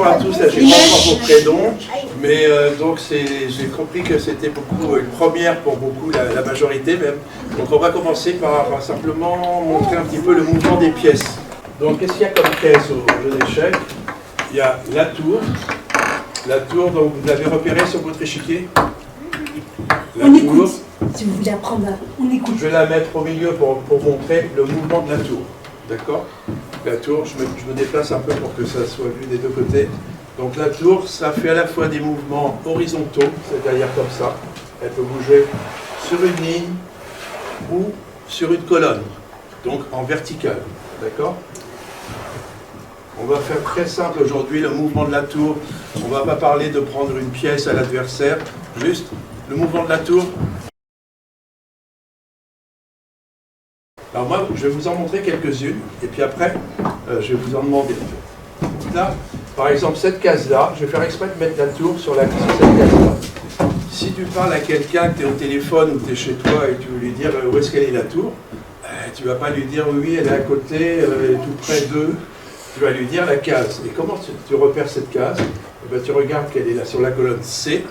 bonjour à tous, là j'ai pas encore vos prénoms, mais donc j'ai compris que c'était beaucoup une première pour beaucoup, la majorité même. Donc on va commencer par simplement montrer un petit peu le mouvement des pièces. Donc qu'est-ce qu'il y a comme pièce au jeu d'échecs? Il y a la tour donc vous l'avez repérée sur votre échiquier. La on tour. Écoute, si vous voulez apprendre, on écoute. Je vais la mettre au milieu pour montrer le mouvement de la tour. D'accord? La tour, je me déplace un peu pour que ça soit vu des deux côtés. Donc la tour, ça fait à la fois des mouvements horizontaux, c'est-à-dire comme ça. Elle peut bouger sur une ligne ou sur une colonne, donc en verticale. D'accord? On va faire très simple aujourd'hui, le mouvement de la tour. On ne va pas parler de prendre une pièce à l'adversaire, juste le mouvement de la tour. Alors moi, je vais vous en montrer quelques-unes, et puis après, je vais vous en demander. Là, par exemple, cette case-là, je vais faire exprès de mettre la tour sur cette case-là. Si tu parles à quelqu'un, que tu es au téléphone ou tu es chez toi et tu veux lui dire où est-ce qu'elle est la tour, tu ne vas pas lui dire oui, elle est à côté, elle est tout près d'eux. Tu vas lui dire la case. Et comment tu repères cette case? Eh bien, tu regardes qu'elle est là sur la colonne C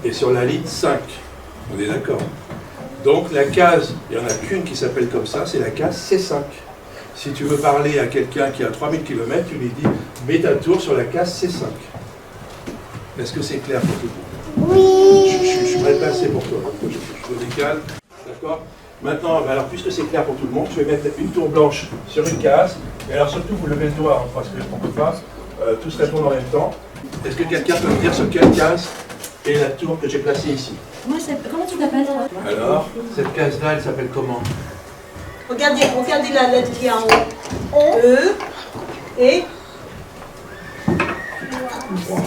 et sur la ligne 5. On est d'accord? Donc la case, il n'y en a qu'une qui s'appelle comme ça, c'est la case C5. Si tu veux parler à quelqu'un qui est à 3000 km, tu lui dis mets ta tour sur la case C5. Est-ce que c'est clair pour tout le monde? Oui. Je suis mal placé pour toi. Je te décale. D'accord? Maintenant, alors puisque c'est clair pour tout le monde, je vais mettre une tour blanche sur une case. Et alors surtout, vous levez le doigt, hein, parce qu'on ne peut pas tous répondre en même temps. Est-ce que quelqu'un peut me dire sur quelle case est la tour que j'ai placée ici? Comment tu t'appelles, toi? Alors, cette case-là, elle s'appelle comment? Regardez la lettre qui est en haut. E et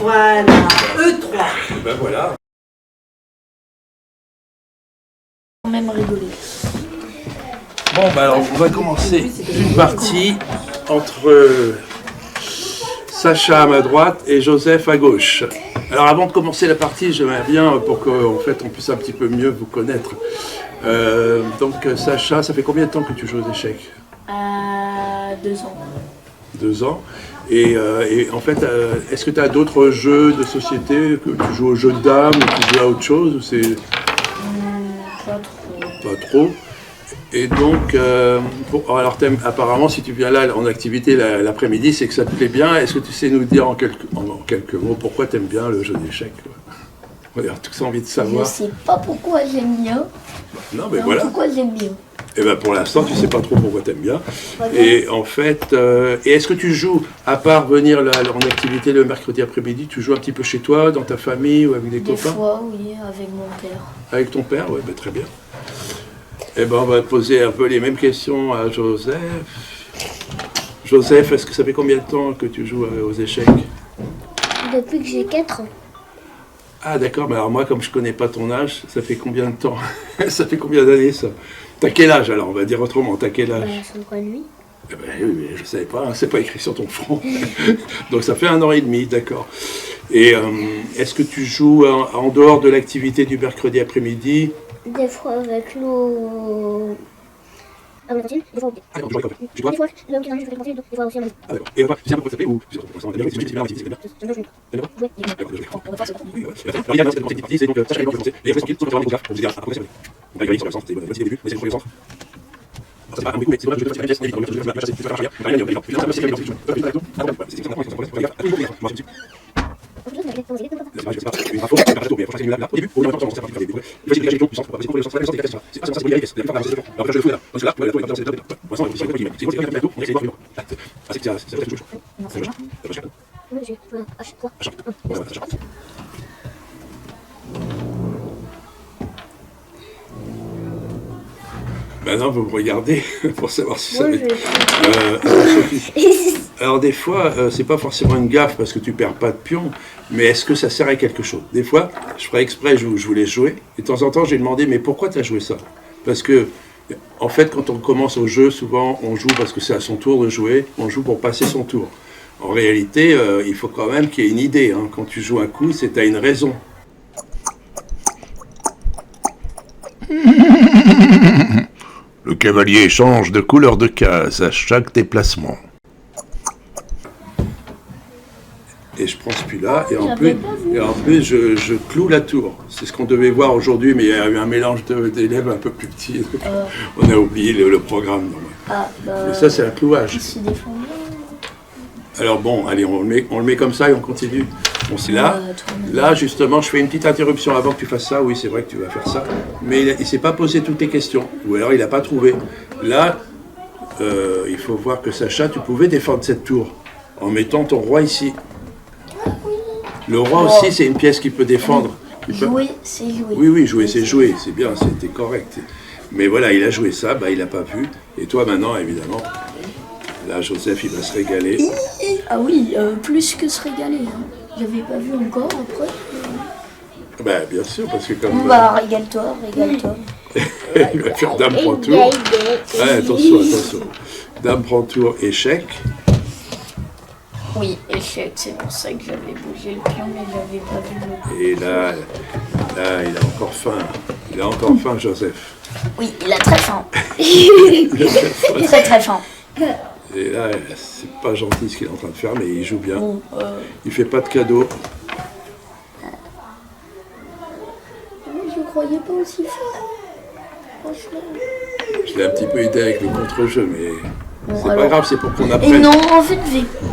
voilà, E3. Et ben voilà. Même rigoler. Bon, ben alors, on va commencer une partie entre Sacha à ma droite et Joseph à gauche. Alors avant de commencer la partie, j'aimerais bien, pour qu'en fait on puisse un petit peu mieux vous connaître. Donc Sacha, ça fait combien de temps que tu joues aux échecs? 2 ans. 2 ans. Et en fait, est-ce que tu as d'autres jeux de société, que tu joues aux jeux de dames, ou tu joues à autre chose, ou c'est... Pas trop. Pas trop. Et donc, alors apparemment, si tu viens là en activité l'après-midi, c'est que ça te plaît bien. Est-ce que tu sais nous dire en quelques mots pourquoi tu aimes bien le jeu d'échecs? On a tous envie de savoir. Je sais pas pourquoi j'aime bien. Non, mais voilà. Pourquoi j'aime bien? Et bien pour l'instant, tu sais pas trop pourquoi tu aimes bien. Voilà. Et en fait, et est-ce que tu joues, à part venir là, en activité le mercredi après-midi, tu joues un petit peu chez toi, dans ta famille ou avec des copains? Des fois, oui, avec mon père. Avec ton père? Oui, ben, très bien. Eh bien, on va poser un peu les mêmes questions à Joseph. Joseph, est-ce que ça fait combien de temps que tu joues aux échecs? Depuis que j'ai 4 ans. Ah d'accord, mais alors moi, comme je connais pas ton âge, ça fait combien de temps? Ça fait combien d'années, ça? T'as quel âge, alors? On va dire autrement, t'as quel âge? C'est quoi lui? Eh ben, oui, mais je savais pas, hein, c'est pas écrit sur ton front. Donc ça fait 1 an et demi, d'accord. Et est-ce que tu joues en dehors de l'activité du mercredi après-midi? Des fois avec l'eau... à la cantine, des fois au pied. Ah d'accord, tu joues avec toi. Tu dois? Des fois, là où il y en a, je fais la cantine, des fois aussi à la maison. Ah d'accord. Et on va, tu sais un peu pourquoi ça s'appelle ou... J'aime bien jouer. D'accord. Ouais, D'accord, je on va faire ça. oui, ouais. Alors, il y a un cette partie, c'est donc Sacha et Laurent qui vont commencer. Les restes sont sur la gauche, on vous dira à progresser. On va y aller sur le centre, c'est le début, mais c'est le centre. Alors, c'est pas un beaucoup, mais c'est vrai que je vais faire une pièce, je vais faire la chasser, je vais faire la charrière, il va y avoir plusieurs c'est c'est maintenant, vous me regardez pour savoir si ça va être... Sophie. Alors des fois, c'est pas forcément une gaffe parce que tu perds pas de pion, mais est-ce que ça sert à quelque chose? Des fois, je ferais exprès, je voulais jouer, et de temps en temps, j'ai demandé, mais pourquoi tu as joué ça? Parce que, en fait, quand on commence au jeu, souvent, on joue parce que c'est à son tour de jouer, on joue pour passer son tour. En réalité, il faut quand même qu'il y ait une idée. Hein. Quand tu joues un coup, c'est à une raison. Le cavalier change de couleur de case à chaque déplacement. et je prends celui-là, et en plus je cloue la tour. C'est ce qu'on devait voir aujourd'hui, mais il y a eu un mélange d'élèves un peu plus petits. On a oublié le programme. Mais ça, c'est un clouage. Alors bon, allez, on le met comme ça et on continue. Bon, c'est là, justement, je fais une petite interruption avant que tu fasses ça. Oui, c'est vrai que tu vas faire ça. Mais il ne s'est pas posé toutes les questions. Ou alors, il n'a pas trouvé. Là, il faut voir que Sacha, tu pouvais défendre cette tour en mettant ton roi ici. Le roi aussi, c'est une pièce qui peut défendre. Jouer, c'est jouer. Oui, jouer, c'est jouer. C'est bien, c'était correct. Mais voilà, il a joué ça, il n'a pas vu. Et toi, maintenant, évidemment, là, Joseph, il va se régaler. Ah oui, plus que se régaler. Hein. J'avais pas vu encore après. Bien sûr, parce que comme... Régale-toi. il va faire dame prend tour. Ouais, attention. Dame prend tour, échec. Oui, échec, c'est pour ça que j'avais bougé le pion, mais j'avais pas vu le... Et là, il a encore faim. Il a encore faim, Joseph. Oui, il a très faim. Très faim. Et là, c'est pas gentil ce qu'il est en train de faire, mais il joue bien. Il fait pas de cadeaux. Je croyais pas aussi fort. Franchement. Je l'ai un petit peu aidé avec le contre-jeu, mais c'est pas grave, c'est pour qu'on apprenne. Et non, en fait,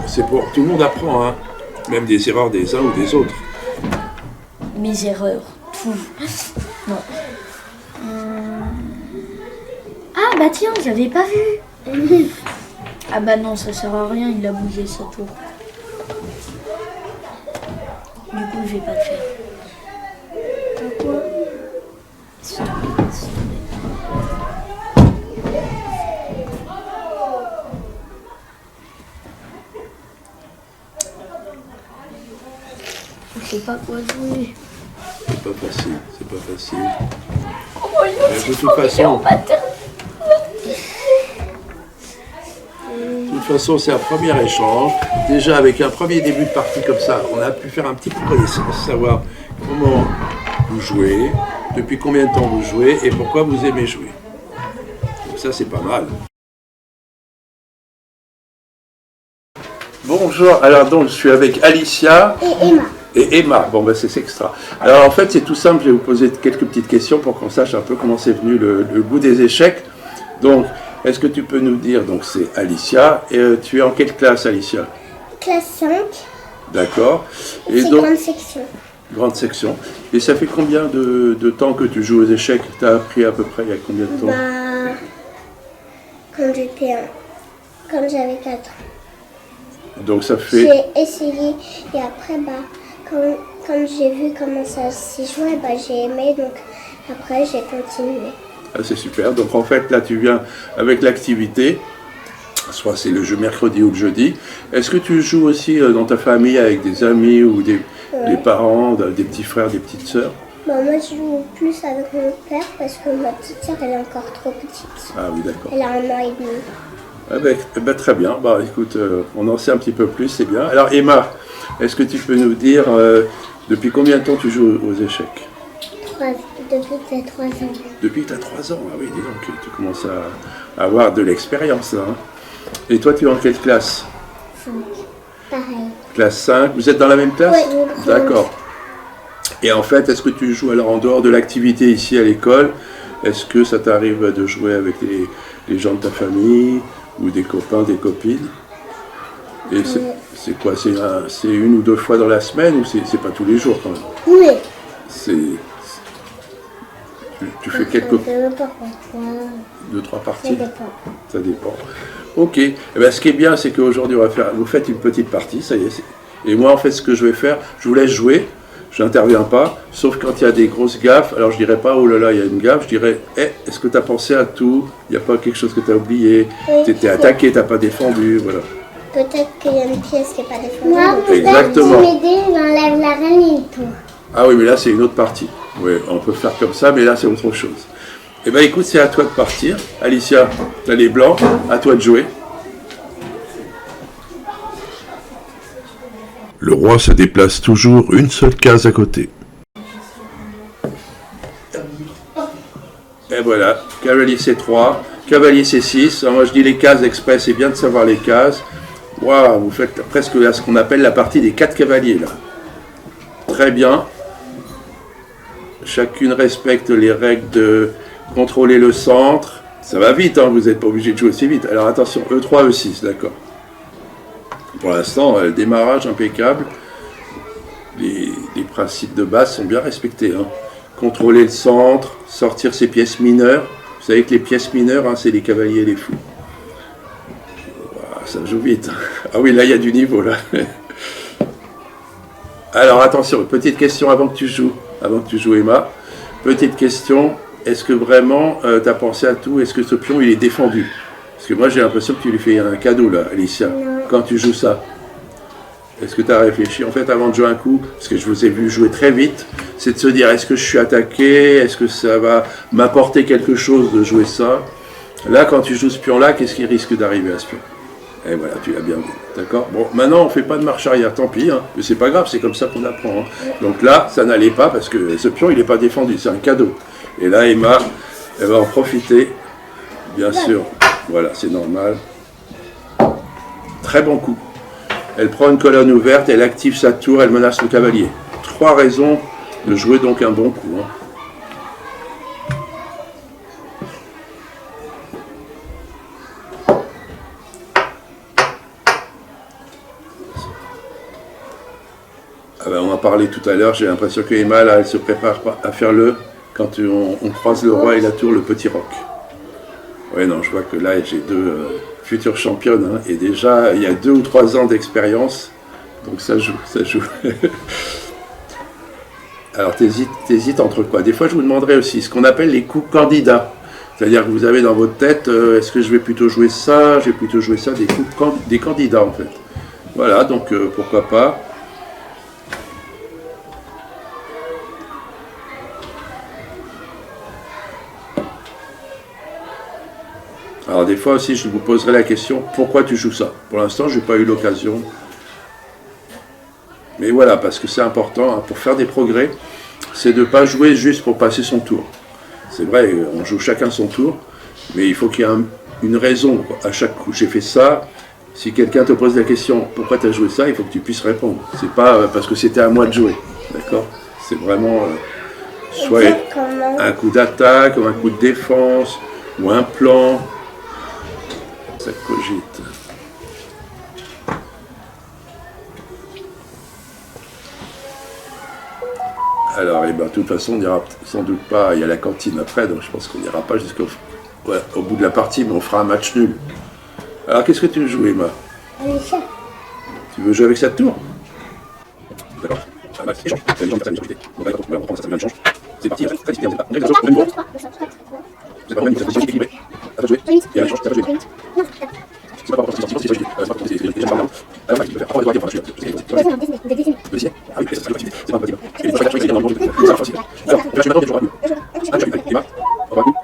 c'est pour tout le monde apprend, hein. Même des erreurs des uns ou des autres. Mes erreurs, tout. Non. Ah bah tiens, j'avais pas vu. Ah bah non, ça sert à rien, il a bougé sa tour. Du coup, je vais pas le faire. Pourquoi ? Je sais pas quoi jouer. C'est pas facile. Oh, de toute façon, c'est un premier échange. Déjà, avec un premier début de partie comme ça, on a pu faire un petit peu de connaissance, savoir comment vous jouez, depuis combien de temps vous jouez et pourquoi vous aimez jouer. Donc ça, c'est pas mal. Bonjour, alors donc je suis avec Alicia et Emma. Bon, c'est extra. Alors en fait, c'est tout simple, je vais vous poser quelques petites questions pour qu'on sache un peu comment c'est venu le goût des échecs. Donc, est-ce que tu peux nous dire, donc c'est Alicia, et tu es en quelle classe, Alicia? Classe 5. D'accord. Et donc, grande section. Grande section. Et ça fait combien de temps que tu joues aux échecs? Tu as appris à peu près il y a combien de temps? Quand j'avais 4 ans. Donc ça fait... J'ai essayé et après, quand j'ai vu comment ça s'y jouait, j'ai aimé, donc après j'ai continué. Ah, c'est super. Donc en fait, là tu viens avec l'activité, soit c'est le jeu mercredi ou le jeudi. Est-ce que tu joues aussi dans ta famille avec des amis ou des parents, des petits frères, des petites sœurs? Moi je joue plus avec mon père parce que ma petite sœur elle est encore trop petite. Ah oui, d'accord. Elle a 1 an et demi. Très bien. Écoute, on en sait un petit peu plus, c'est bien. Alors Emma, est-ce que tu peux nous dire depuis combien de temps tu joues aux échecs? Depuis que tu as 3 ans. Depuis que tu as 3 ans, ah oui, dis donc, tu commences à avoir de l'expérience là. Hein. Et toi, tu es en quelle classe? 5. Pareil. Classe 5, vous êtes dans la même classe? Oui. D'accord. Et en fait, est-ce que tu joues alors en dehors de l'activité ici à l'école? Est-ce que ça t'arrive de jouer avec les gens de ta famille ou des copains, des copines? Et c'est quoi? C'est 1 ou 2 fois dans la semaine ou c'est pas tous les jours quand même? Oui. Tu fais quelques... 2-3 parties? Ça dépend. Ok. Ce qui est bien, c'est qu'aujourd'hui, vous faites une petite partie, ça y est. Et moi, en fait, ce que je vais faire, je vous laisse jouer. Je n'interviens pas, sauf quand il y a des grosses gaffes. Alors je dirais pas, oh là là, il y a une gaffe. Je dirais, est-ce que tu as pensé à tout? Il n'y a pas quelque chose que tu as oublié? Tu étais attaqué, tu n'as pas défendu, voilà. Peut-être qu'il y a une pièce qui n'est pas défendue. Moi, exactement. j'enlève la reine et tout. Ah oui, mais là, c'est une autre partie. Oui, on peut faire comme ça, mais là, c'est autre chose. Eh bien, écoute, c'est à toi de partir. Alicia, tu as les blancs, à toi de jouer. Le roi se déplace toujours une seule case à côté. Et voilà, cavalier C3, cavalier C6. Alors moi je dis les cases exprès, c'est bien de savoir les cases. Waouh, vous faites presque là ce qu'on appelle la partie des 4 cavaliers, là. Très bien. Chacune respecte les règles de contrôler le centre. Ça va vite, hein, vous n'êtes pas obligé de jouer aussi vite. Alors attention, E3, E6, d'accord. Pour l'instant, le démarrage impeccable. Les principes de base sont bien respectés. Hein. Contrôler le centre, sortir ses pièces mineures. Vous savez que les pièces mineures, hein, c'est les cavaliers et les fous. Wow, ça joue vite. Ah oui, là, il y a du niveau, là. Alors attention, petite question avant que tu joues, Emma. Petite question, est-ce que vraiment tu as pensé à tout? Est-ce que ce pion il est défendu? Parce que moi j'ai l'impression que tu lui fais un cadeau là, Alicia, quand tu joues ça. Est-ce que tu as réfléchi en fait avant de jouer un coup? Parce que je vous ai vu jouer très vite, c'est de se dire est-ce que je suis attaqué? Est-ce que ça va m'apporter quelque chose de jouer ça? Là quand tu joues ce pion là, qu'est-ce qui risque d'arriver à ce pion? Et voilà, tu l'as bien vu, d'accord? Bon, maintenant, on ne fait pas de marche arrière, tant pis, hein, mais c'est pas grave, c'est comme ça qu'on apprend. Hein. Donc là, ça n'allait pas, parce que ce pion, il n'est pas défendu, c'est un cadeau. Et là, Emma, elle va en profiter, bien sûr. Voilà, c'est normal. Très bon coup. Elle prend une colonne ouverte, elle active sa tour, elle menace le cavalier. 3 raisons de jouer donc un bon coup. Hein. On en parlait tout à l'heure, j'ai l'impression que Emma, là, elle se prépare à faire quand on croise le roi et la tour, le petit roc. Oui, non, je vois que là, j'ai 2 futures championnes, hein, et déjà, il y a 2 ou 3 ans d'expérience, donc ça joue. Alors, t'hésites entre quoi? Des fois, je vous demanderais aussi ce qu'on appelle les coups candidats. C'est-à-dire que vous avez dans votre tête, est-ce que je vais plutôt jouer ça, des coups des candidats, en fait. Voilà, donc pourquoi pas. Alors des fois aussi, je vous poserai la question, pourquoi tu joues ça? Pour l'instant, je n'ai pas eu l'occasion. Mais voilà, parce que c'est important, hein, pour faire des progrès, c'est de ne pas jouer juste pour passer son tour. C'est vrai, on joue chacun son tour, mais il faut qu'il y ait une raison à chaque coup. J'ai fait ça, si quelqu'un te pose la question, pourquoi tu as joué ça, il faut que tu puisses répondre. C'est pas parce que c'était à moi de jouer, d'accord? C'est vraiment soit un coup d'attaque, ou un coup de défense, ou un plan. Ça cogite. Alors, de toute façon, on n'ira sans doute pas, il y a la cantine après, donc je pense qu'on n'ira pas jusqu'au bout de la partie, mais on fera un match nul. Alors, qu'est-ce que tu veux jouer, Emma? Tu veux jouer avec cette tour? D'accord. C'est parti, c'est pas vrai, mais c'est équilibré. Ça va jouer. Il y a l'échange, ça va jouer. C'est pas c'est sorti, c'est déjà pas alors, tu peux faire apprendre les doigts, le dessiner. Ah oui, c'est pas un petit peu. Et les fois, c'est dans le monde. C'est facile. Alors, je vais maintenant toujours rapide. Ah, tu vas, on va coup.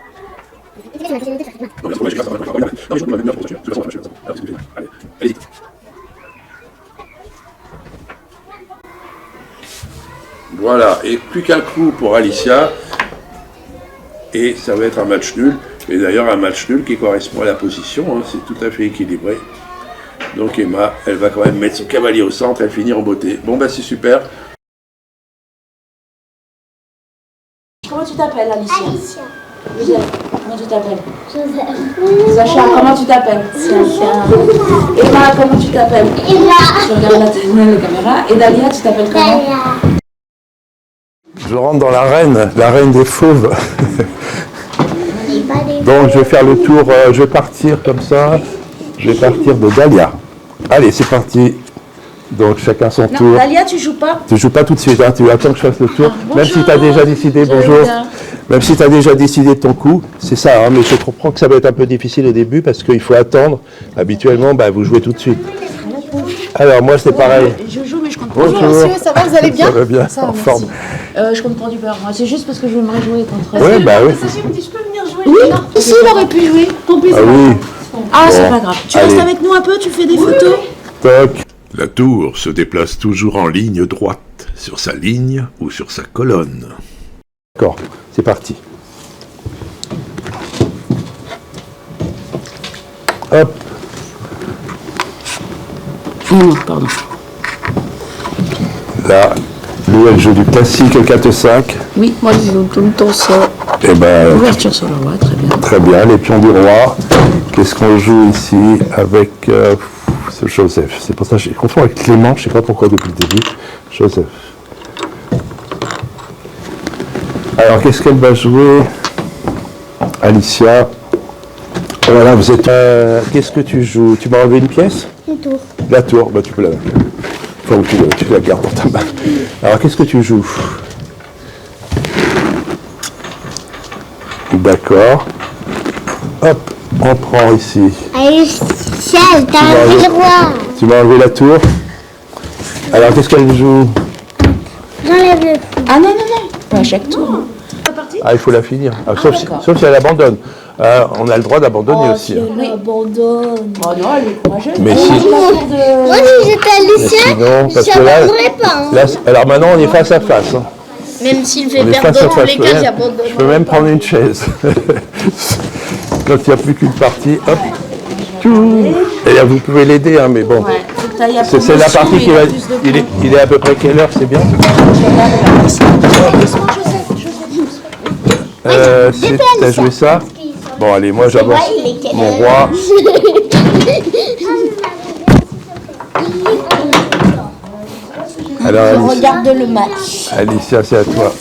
Non, mais je vais pas. Non, je vais me mettre pour ça. De toute façon, je vais faire ça. Allez, allez-y. Voilà, et plus qu'un coup pour Alicia. Et ça va être un match nul. Et d'ailleurs, un match nul qui correspond à la position, hein, c'est tout à fait équilibré. Donc Emma, elle va quand même mettre son cavalier au centre et finir en beauté. Bon, bah c'est super. Comment tu t'appelles, Alicia? Alicia. Joseph. Comment tu t'appelles? Joseph. Sacha, comment tu t'appelles? Emma, comment tu t'appelles? Ella. Tu regardes la caméra. Et Dalia, tu t'appelles comment? Dalia. Je rentre dans la reine des fauves. Donc je vais faire le tour, je vais partir comme ça. Je vais partir de Dalia. Allez, c'est parti. Donc chacun son tour. Non, Dalia, tu joues pas? Tu joues pas tout de suite, hein, tu attends que je fasse le tour. Ah, même si tu as déjà décidé, bonjour. Bien. Même si tu as déjà décidé de ton coup, c'est ça, hein, mais je comprends que ça va être un peu difficile au début parce qu'il faut attendre. Habituellement, bah, vous jouez tout de suite. Alors moi c'est pareil. Je joue, mais je compte Bonjour. pas. Monsieur, ça va, vous allez bien? Ça va bien, Ça, en merci. forme. Je compte pour du beurre. Moi, c'est juste parce que je voudrais jouer contre. Oui, bah oui. Sacha me dit, je peux venir jouer? Oui, si, il aurait pu jouer. Tant pis, Ah c'est pas oui, grave. Ah, c'est Bon, pas grave. Tu allez. restes avec nous un peu, tu fais des photos. toc. La tour se déplace toujours en ligne droite, sur sa ligne ou sur sa colonne. D'accord, c'est parti. Hop. Non, pardon. Là, Lou, elle joue du classique 4-5. Oui, moi je joue tout le temps ça. Et ben, Ouverture sur le roi, très bien. très bien, les pions du roi. Qu'est-ce qu'on joue ici avec c'est Joseph. C'est pour ça que je confonds avec Clément, je ne sais pas pourquoi depuis le début. Joseph. Alors, qu'est-ce qu'elle va jouer? Alicia. Voilà, vous êtes... qu'est-ce que tu joues? Tu m'as enlevé une pièce? Une tour. La tour, bah, tu peux la... Enfin, tu la gardes dans ta main. Alors, qu'est-ce que tu joues? D'accord. Hop, on prend ici. Alicia, t'as enlevé le roi. Tu m'as enlevé la tour. Alors, qu'est-ce qu'elle joue? J'enlève le Ah non, non, non, pas à chaque tour. Ah, il faut la finir. Ah, sauf si elle abandonne. On a le droit d'abandonner aussi. Hein. Elle abandonne. Oh non, elle est courageuse. Mais si... Moi, si j'étais Alicia, sinon, parce je que là, n'abandonnerais pas. Hein. là, alors maintenant, on est face à face. Hein. Même s'il fait On est perdre face à dans tous face. les cas, j'abandonne. Je peux même prendre une chaise. Quand il n'y a plus qu'une partie, hop. Tout. Et là, vous pouvez l'aider, hein, mais bon. Ouais. C'est la partie qui va... Il est à peu près quelle heure, c'est bien t'as joué ça? Bon, allez, moi j'avance. Mon roi. Alors, Alicia, Regarde le match. Alicia, c'est à toi.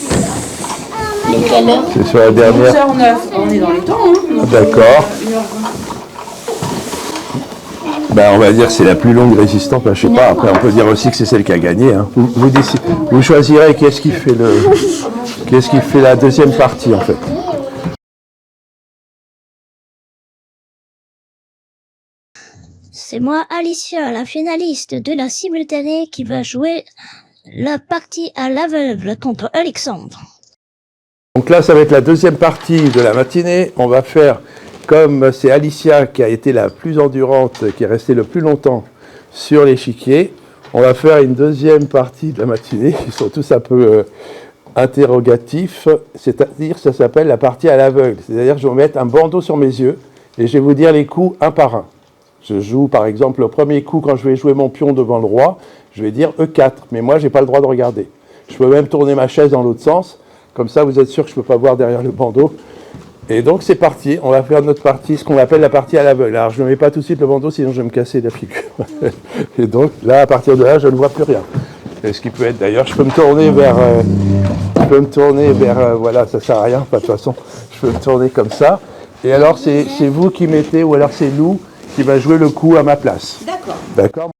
Quelle heure? C'est sur la dernière. 12h09. On est dans les temps. Hein. D'accord. Ben, on va dire que c'est la plus longue résistante. Ben, je sais pas, après on peut dire aussi que c'est celle qui a gagné. Hein. Vous choisirez qu'est-ce qui fait la deuxième partie en fait. C'est moi, Alicia, la finaliste de la simultanée qui va jouer la partie à l'aveugle contre Alexandre. Donc là, ça va être la deuxième partie de la matinée. On va faire, comme c'est Alicia qui a été la plus endurante, qui est restée le plus longtemps sur l'échiquier, on va faire une deuxième partie de la matinée. Ils sont tous un peu interrogatifs, c'est-à-dire ça s'appelle la partie à l'aveugle. C'est-à-dire que je vais mettre un bandeau sur mes yeux et je vais vous dire les coups un par un. Je joue par exemple le premier coup quand je vais jouer mon pion devant le roi, je vais dire E4, mais moi je n'ai pas le droit de regarder. Je peux même tourner ma chaise dans l'autre sens, comme ça vous êtes sûr que je ne peux pas voir derrière le bandeau. Et donc c'est parti, on va faire notre partie, ce qu'on appelle la partie à l'aveugle. Alors je ne mets pas tout de suite le bandeau, sinon je vais me casser la figure. Et donc là, à partir de là, je ne vois plus rien. Et ce qui peut être d'ailleurs, je peux me tourner vers, voilà, ça sert à rien, de toute façon, je peux me tourner comme ça. Et alors c'est vous qui mettez, ou alors c'est Lou qui va jouer le coup à ma place. D'accord. D'accord.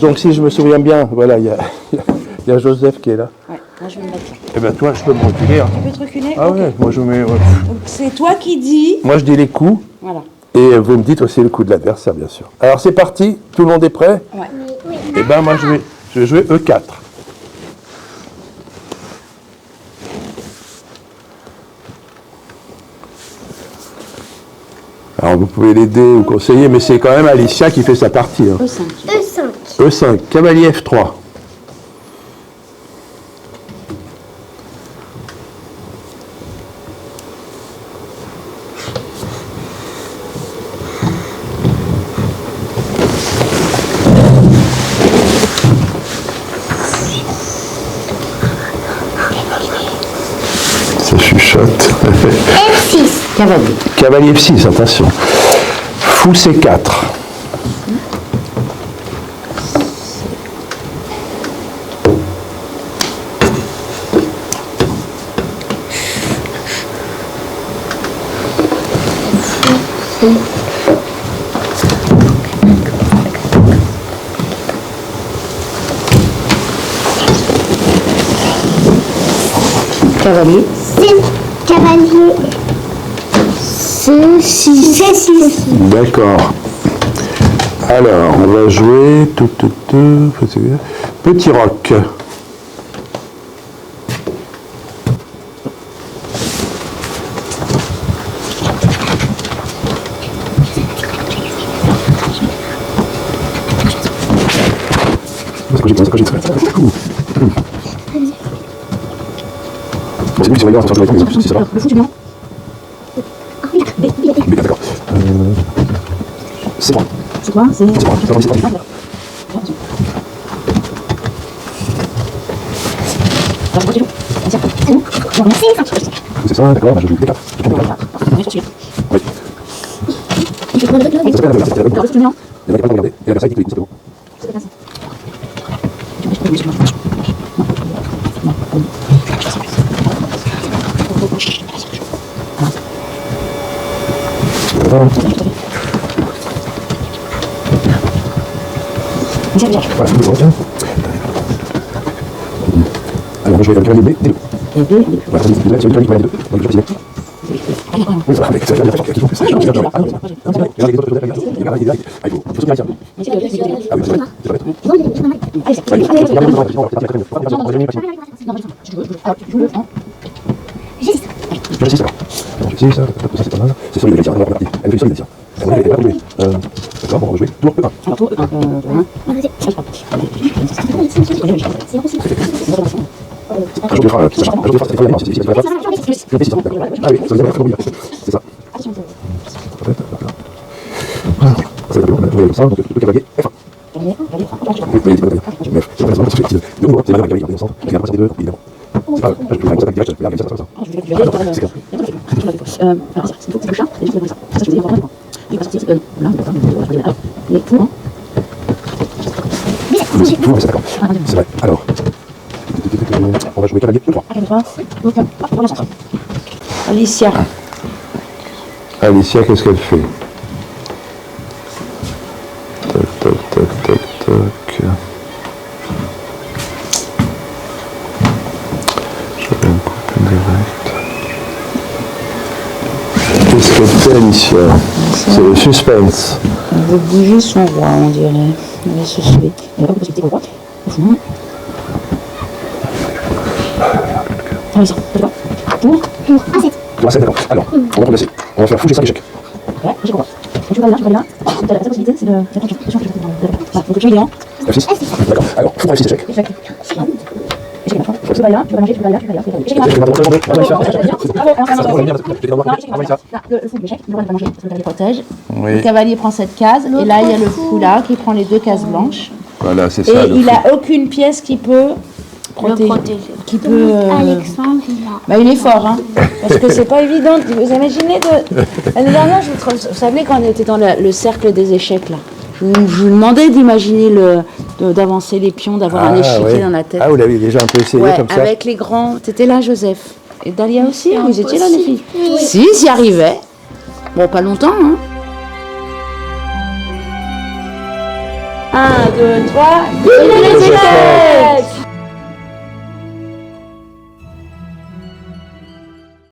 Donc si je me souviens bien, voilà, il y a Joseph qui est là. Ouais, moi je vais me mettre là. Eh bien toi, je peux me reculer. Hein. Tu peux te reculer? Ah Ok. ouais, moi je mets... Donc c'est toi qui dis. Moi je dis les coups. Voilà. Et vous me dites aussi le coup de l'adversaire, bien sûr. Alors c'est parti, tout le monde est prêt? Ouais. Et ben moi je vais jouer E4. Alors vous pouvez l'aider ou conseiller, mais c'est quand même Alicia qui fait sa partie. Hein. E5. E5. E5, cavalier F3. Ça chuchote. F6. Cavalier. Cavalier F6, attention. Fou C4. Cavalier. Cavalier. C6. D'accord. Alors, on va jouer petit roc. Le fou du blanc. D'accord. C'est bon. C'est quoi? C'est C'est moi, c'est moi. C'est ça, d'accord, je joue les 4. Oui. Ça s'appelle la veloce, c'est la veloce. Il y en a qui pas le regarder, et la Versailles dit que c'est bon. Voilà, c'est bon. Alors, on va jouer avec le cavalier B, D2. Voilà, c'est le cavalier B, D2. Donc, je vais oui, voilà, mais ça veut dire qu'il faut que ça change. Ah, les autres, il faut se clarifier. Ah oui, c'est vrai, c'est vrai. Je sais ça. Je sais ça, c'est pas mal. C'est sur les Galiciens, on va repartir. Elle fait sur les Galiciens. Elle était pas jouée. D'accord, on va jouer tour E1. Alors, tour E1. Un jour de frein, c'est ça. Un jour de frein, c'est vraiment, c'est ça. Ah oui, ça veut dire que c'est ça. Voilà. Ça va être bon, on va aller comme ça, donc le cavalier F1. Oui, mais c'est pas le F. C'est pas la seconde, de nouveau, c'est la même cavalier, il est ensemble. Parce qu'il y a la des deux, évidemment. C'est pas grave, je peux faire une attaque directe, je peux faire ça, ça. C'est clair. Alors, c'est tout, c'est le chat, c'est juste ça. Ça, je veux dire, vraiment. Il va sortir, c'est là, il va faire les tours. Oui, tout, c'est d'accord. C'est vrai. Alors, on va jouer cavalier E3. Alicia. Alicia, qu'est-ce qu'elle fait? Toc, toc, toc, toc, toc. Je vais me couper direct. Qu'est-ce qu'elle fait, Alicia? C'est le suspense. Elle veut bouger son roi, on dirait. Elle va se sauver. Il n'y a pas beaucoup de possibilités pour le roi. Au fond. Ah oui, ça. Tour. Tour A7, d'accord. Alors, on va progresser. On va faire fou, j'ai 5 échecs. Ouais, j'ai compris. Tu vas là. La seule possibilité, c'est de faire attention. Donc le pied il est en. F6. D'accord. Alors, fou, 6 échecs. Échec. Échec à la fin. Tu vas là, tu vas manger, tu vas là. Échec à la fin. Le fou de l'échec, le roi ne va manger parce que le cavalier protège. Le cavalier prend cette case, et là il y a le fou là qui prend les deux cases blanches. Voilà, c'est ça. Et il n'a aucune pièce qui peut protéger. Qui peut. Alexandre, Bah, il est fort, hein. Parce que c'est pas évident. Vous imaginez l'année dernière, vous savez, quand on était dans le cercle des échecs, là, je vous demandais d'imaginer d'avancer les pions, d'avoir un échiquier dans la tête. Ah, vous l'avez déjà un peu essayé comme ça? Avec les grands. T'étais là, Joseph. Et Dalia aussi, vous étiez là, les filles? Si, s'y arrivait. Bon, pas longtemps, hein. 1, 2, 3, vive les échecs!